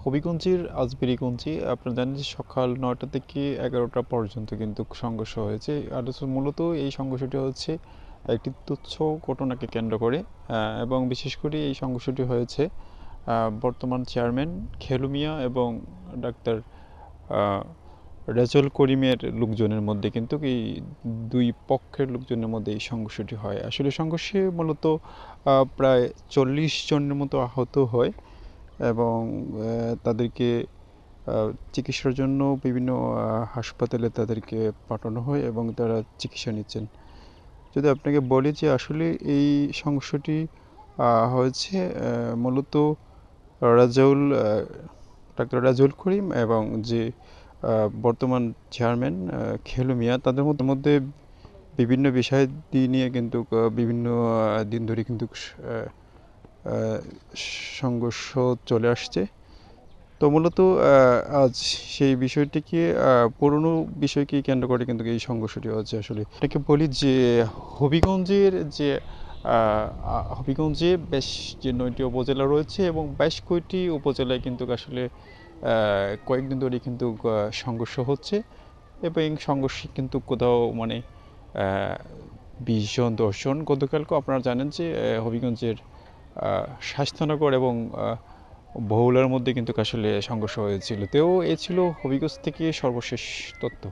হবিগঞ্জের আজবেরিগঞ্জে আপনারা জানেন যে সকাল ৯টা থেকে ১১টা পর্যন্ত কিন্তু সংঘর্ষ হয়েছে। আর মূলত এই সংঘর্ষটি হচ্ছে একটি তুচ্ছ ঘটনাকে কেন্দ্র করে, এবং বিশেষ করে এই সংঘর্ষটি হয়েছে বর্তমান চেয়ারম্যান খেলু মিয়া এবং ডাক্তার রেজাউল করিমের লোকজনের মধ্যে কিন্তু এই দুই পক্ষের লোকজনের মধ্যে এই সংঘর্ষটি হয়। আসলে সংঘর্ষে মূলত প্রায় ৪০ জনের মতো আহত হয় এবং তাদেরকে চিকিৎসার জন্য বিভিন্ন হাসপাতালে তাদেরকে পাঠানো হয় এবং তারা চিকিৎসা নিচ্ছেন। যদি আপনাকে বলি যে আসলে এই সমস্যাটি হয়েছে মূলত রাজাউল ডাক্তার রাজাউল করিম এবং যে বর্তমান চেয়ারম্যান খেলু মিয়া তাদের মধ্যে বিভিন্ন বিষয় নিয়ে কিন্তু বিভিন্ন দিন ধরে কিন্তু সংঘর্ষ চলে আসছে। তো মূলত আজ সেই বিষয়টিকে পুরনো বিষয়কে কেন্দ্র করে কিন্তু এই সংঘর্ষটি হচ্ছে। আসলে এটাকে বলি যে হবিগঞ্জের যে হবিগঞ্জে বেশ যে ৯টি উপজেলা রয়েছে এবং বেশ কয়েকটি উপজেলায় কিন্তু আসলে কয়েকদিন ধরে কিন্তু সংঘর্ষ হচ্ছে এবং সংঘর্ষে কিন্তু কোথাও মানে ২০ জন ১০ জন গতকালকে আপনারা জানেন যে হবিগঞ্জের স্বাস্থ্যনগর এবং বহুলার মধ্যে কিন্তু আসলে সংঘর্ষ হয়েছিল। তো এ ছিল হবিগঞ্জ থেকে সর্বশেষ তথ্য।